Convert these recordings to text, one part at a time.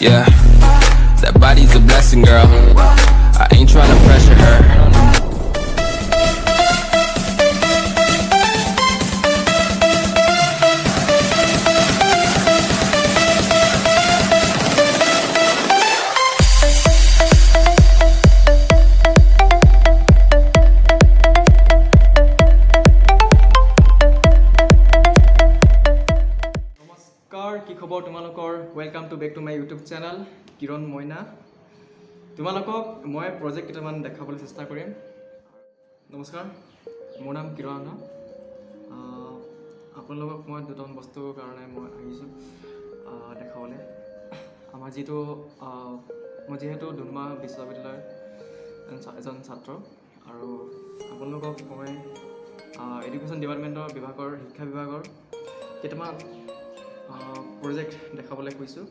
Yeah, that body's a blessing, girl. I ain't tryna pressure her. কি খবৰ তোমালোকৰ welcome to back to my YouTube channel Kiran Moina তোমালোকক মই project কেইটামান দেখাবলৈ চেষ্টা কৰিম নমস্কাৰ মোৰ নাম কিৰণ আপোনালোকক মই দুটামান বস্তুৰ কাৰণে মই আহিছোঁ দেখাবলৈ আমাৰ যিটো মই যিহেতু ডুমডুমা বিশ্ববিদ্যালয়ৰ এজন ছাত্ৰ আৰু আপোনালোকক মই এডুকেশ্যন ডিপাৰ্টমেণ্টৰ শিক্ষা বিভাগৰ কেইটামান প্ৰজেক্ট দেখাবলৈ কৈছোঁ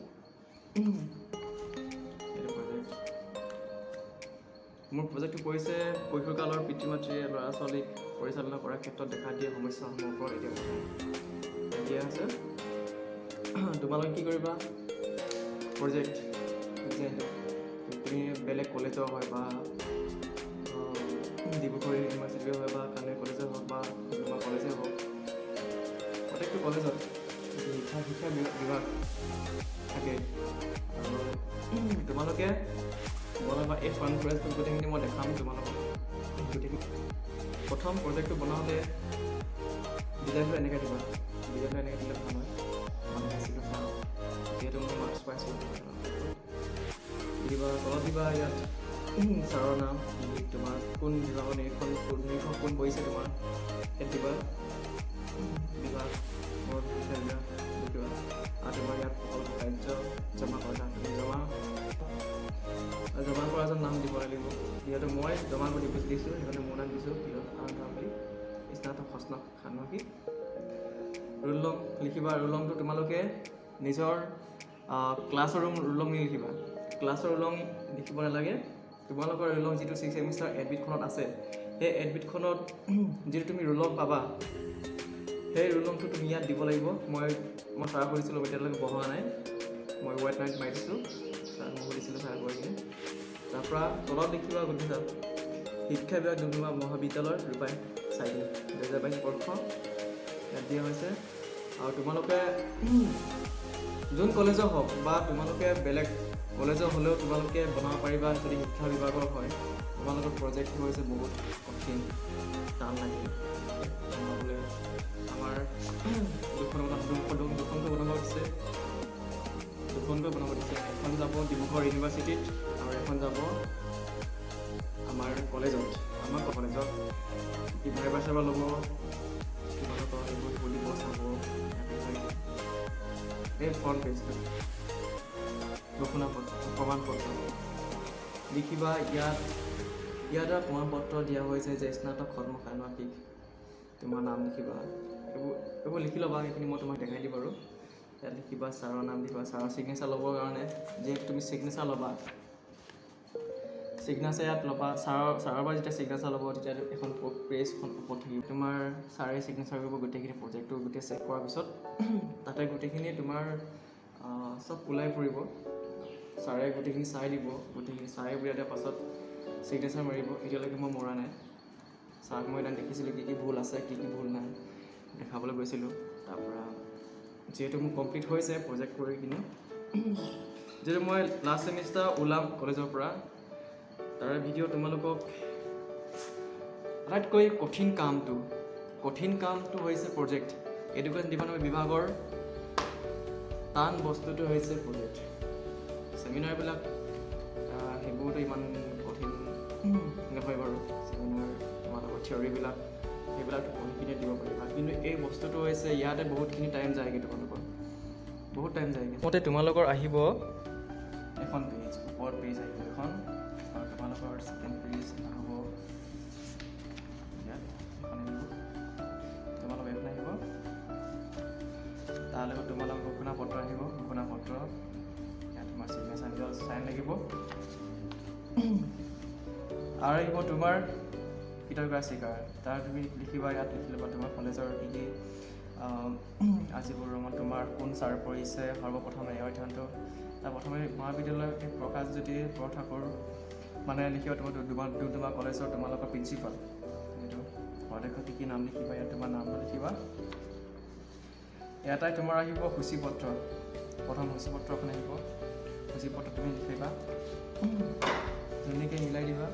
মোৰ প্ৰজেক্টটো কৈছে কৈশোৰকালৰ পিতৃ মাতৃয়ে ল'ৰা ছোৱালীক পৰিচালনা কৰাৰ ক্ষেত্ৰত দেখা দিয়া সমস্যাসমূহৰ ওপৰত এতিয়া আছে তোমালোকে কি কৰিবা প্ৰজেক্ট যে তুমি বেলেগ কলেজৰ হয় বা ডিব্ৰুগড় ইউনিভাৰ্চিটিও হয় বা কামৰূপ কলেজে হওক বা ডুমডুমা কলেজে হওক প্ৰত্যেকটো কলেজত শিক্ষা বিভাগ থাকে আৰু তোমালোকে বনাবা এই কনফাৰেন্সটো গোটেইখিনি মই দেখাম তোমালোকক গোটেইখিনি প্ৰথম প্ৰজেক্টটো বনাওঁতে ডিজাইনটো এনেকৈ দিবা ডিজাইনটো এনেকৈ দিলে ভাল হয় মানুহে চিলো চাওঁ যিহেতু মই মাৰ্কছ পাইছোঁ দিবা তলত দিবা ইয়াত ছাৰৰ নাম তোমাৰ কোন বিভাগৰ নিৰীক্ষণ কোন কৰিছে তোমাৰ ইয়াত দিবা মোৰ দিবা আৰু তোমাৰ ইয়াত সকলো কাৰ্য জমা কৰা তুমি জমা কৰা এজন নাম দিব লাগিব যিহেতু মই জমা কৰি দিছোঁ সেইকাৰণে মোৰ নাম দিছোঁ কিৰণ আনন্দ স্নাতক ষান্মাসিক ৰোল নং লিখিবা ৰোল নংটো তোমালোকে নিজৰ ক্লাছৰ ৰোল নং লিখিবা ক্লাছৰ ৰোল নং লিখিব নালাগে তোমালোকৰ ৰোল নং যিটো 6th ছেমিষ্টাৰ এডমিটখনত আছে সেই এডমিটখনত যিটো তুমি ৰোল নং পাবা সেই ৰোল নংটো তুমি ইয়াত দিব লাগিব মই ট্ৰাই কৰিছিলোঁ এতিয়ালৈকে বহোৱা নাই মই ৱাইট নাইট মাৰি দিছোঁ ছাৰ মই সুধিছিলোঁ ছাৰ গৈ কিনে তাৰপৰা তলত লিখিবা সুধিছা শিক্ষা বিভাগ ডুমডুমা মহাবিদ্যালয়ৰ ৰূপাই 2022 বৰ্ষ ইয়াত দিয়া হৈছে আৰু তোমালোকে যোন কলেজৰ হওক বা তোমালোকে বেলেগ কলেজৰ হ'লেও তোমালোকে বনাব পাৰিবা যদি শিক্ষা বিভাগৰ হয় তোমালোকৰ প্ৰজেক্টটো হৈছে বহুত কঠিন টান লাগে বনাবলৈ আমাৰ দুখনকৈ বনাব দিছে এখন যাব ডিব্ৰুগড় ইউনিভাৰ্চিটিত আৰু এখন যাব আমাৰ কলেজত ভাইবা চাইবা ল'ব তোমালোকৰ এইবোৰ খুলিব চাব এই ফ্ৰণ্ট পেজটো প্ৰমাণপত্ৰ লিখিবা ইয়াত প্ৰমাণপত্ৰ দিয়া হৈছে যে স্নাতক ষান্মাসিক তোমাৰ নাম লিখিবা এইবোৰ লিখি ল'বা সেইখিনি মই তোমাক দেখাই দিম বাৰু ইয়াত লিখিবা ছাৰৰ নাম দিবা ছাৰৰ ছিগনেচাৰ ল'বৰ কাৰণে যিহেতু তুমি ছিগনেচাৰ ল'বা ছিগনেচাৰ ইয়াত ল'বা ছাৰৰ পৰা যেতিয়া ছিগনেচাৰ ল'ব তেতিয়া এখন পেজখন ওপৰত থাকিব তোমাৰ ছাৰে ছিগনেচাৰ কৰিব গোটেইখিনি প্ৰজেক্টটো গোটেই চেক কৰাৰ পিছত তাতে গোটেইখিনি তোমাৰ চব ওলাই পৰিব ছাৰে গোটেইখিনি চাই দিব গোটেইখিনি চাই বুলি দিয়াৰ পাছত ছিগনেচাৰ মাৰিব এতিয়ালৈকে মই মৰা নাই ছাৰক মই এতিয়া দেখিছিলোঁ কি ভুল আছে কি ভুল নাই দেখাবলৈ গৈছিলোঁ তাৰপৰা যিহেতু মোৰ কমপ্লিট হৈছে প্ৰজেক্ট কৰি কিনে যিহেতু মই লাষ্ট ছেমিষ্টাৰ ওলাম কলেজৰ পৰা তাৰে ভিডিঅ' তোমালোকক আটাইতকৈ কঠিন কামটো হৈছে প্ৰজেক্ট এডুকেশ্যন ডিপাৰ্টমেণ্ট বিভাগৰ টান বস্তুটো হৈছে প্ৰজেক্ট ছেমিনাৰবিলাক সেইবোৰতো ইমান কঠিন নহয় বাৰু ছেমিনাৰ তোমালোকৰ থিয়ৰিবিলাক সেইবিলাকতো পঢ়ি কিনে দিব পাৰিবা কিন্তু এই বস্তুটো হৈছে ইয়াতে বহুতখিনি টাইম যায়গৈ তোমালোকৰ বহুত টাইম যায়গৈ মতে তোমালোকৰ আহিব এখন পেজ ওপৰত পেজ আহিব এখন আৰু তোমালোকৰ ছেকেণ্ড পেজ আহিব ইয়াত এখন আহিব তোমালোকৰ এখন আহিব তাৰ লগত তোমালোকৰ ঘোষণাপত্ৰ আহিব ঘোষণাপত্ৰ ইয়াত তোমাৰ ছিগনেচাৰ চাইন লাগিব আৰু আহিব তোমাৰ কিতাপ স্বীকাৰ তাৰ তুমি লিখিবা ইয়াত লিখি ল'বা তোমাৰ কলেজৰ কি আজিবোৰ ৰুমত তোমাৰ কোন ছাৰ পৰিছে সৰ্বপ্ৰথমে এই অধ্যয়নটো প্ৰথমে মহাবিদ্যালয় প্ৰকাশজ্যোতি বৰঠাকুৰ মানে লিখিবা তোমাৰ ডুমডুমা কলেজৰ তোমালোকৰ প্ৰিন্সিপাল এইটো অধ্যক্ষ কি নাম লিখিবা ইয়াত তোমাৰ নামটো লিখিবা এটাই তোমাৰ আহিব সূচীপত্ৰ প্ৰথম সূচীপত্ৰখন আহিব সূচীপত্ৰ তুমি লিখিবা ধুনীয়াকৈ মিলাই দিবা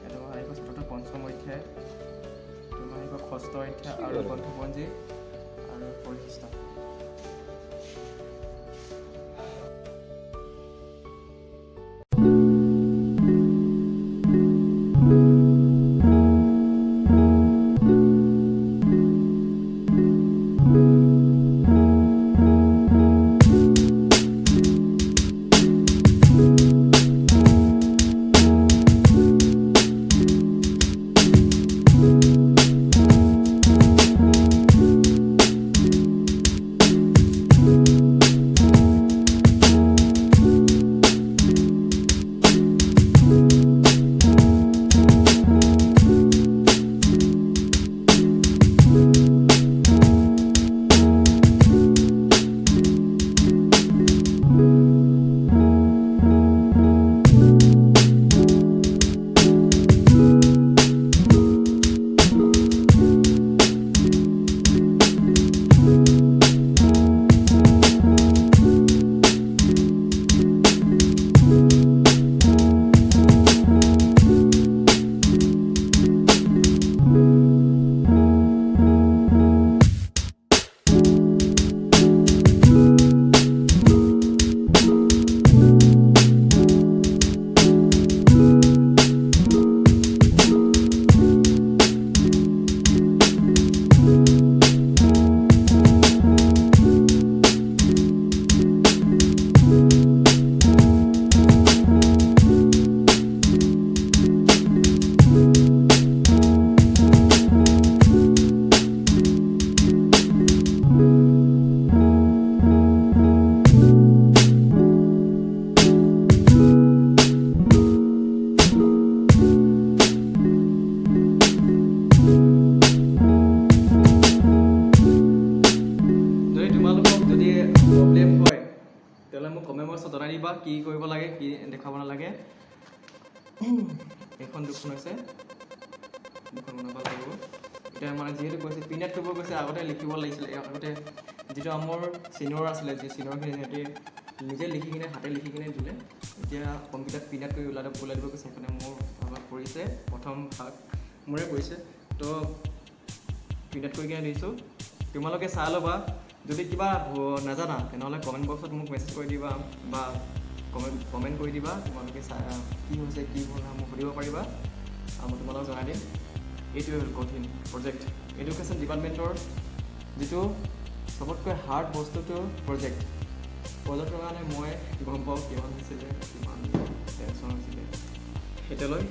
এইটো আহিব চতুৰ্থ পঞ্চম অধ্যায় তোমাৰ আহিব ষষ্ঠ অধ্যায় আৰু গ্ৰন্থপঞ্জী আৰু পৰিশিষ্ট কি কৰিব লাগে কি দেখাব নালাগে এখন দুখন হৈছে দুখন বনাব লাগিব এতিয়া মানে যিহেতু কৈছে প্ৰিণ্ট কৰিব কৈছে আগতে লিখিব লাগিছিলে আগতে যিটো আমাৰ চিনিয়ৰ আছিলে যে চিনিয়ৰখিনি সিহঁতে নিজে লিখি কিনে হাতে লিখি কিনে দিলে এতিয়া কম্পিউটাৰত প্ৰিণ্ট কৰি ওলাই দিব কৈছে সেইকাৰণে মোৰ ভাগত পৰিছে প্ৰথম ভাগ মোৰে পৰিছে তো প্ৰিণ্ট কৰি কিনে দিছোঁ তোমালোকে চাই ল'বা যদি কিবা নাজানা তেনেহ'লে কমেণ্ট বক্সত মোক মেছেজ কৰি দিবা বা কমেণ্ট কৰি দিবা তোমালোকে কি হৈছে কি হ'ল মোক সুধিব পাৰিবা আৰু মই তোমালোকক জনাই দিম এইটোৱে হ'ল কঠিন প্ৰজেক্ট এডুকেশ্যন ডিপাৰ্টমেণ্টৰ যিটো চবতকৈ হাৰ্ড বস্তুটো প্ৰজেক্টৰ কাৰণে মই গম পাওঁ কিমান হৈছিলে কিমান টেনশ্যন হৈছিলে এতিয়ালৈ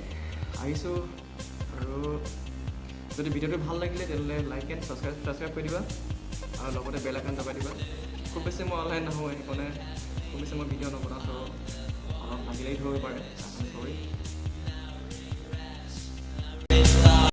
আহিছোঁ আৰু যদি ভিডিঅ'টো ভাল লাগিলে তেনেহ'লে লাইক এণ্ড ছাবস্ক্ৰাইব কৰি দিবা আৰু লগতে বেল আইকন দবাই দিবা খুব বেছি মই অনলাইন নহয় সেইকাৰণে খুব বেছি মই ভিডিঅ' নবনাওঁ অলপ লাগিলেই ধৰিব পাৰে চৰি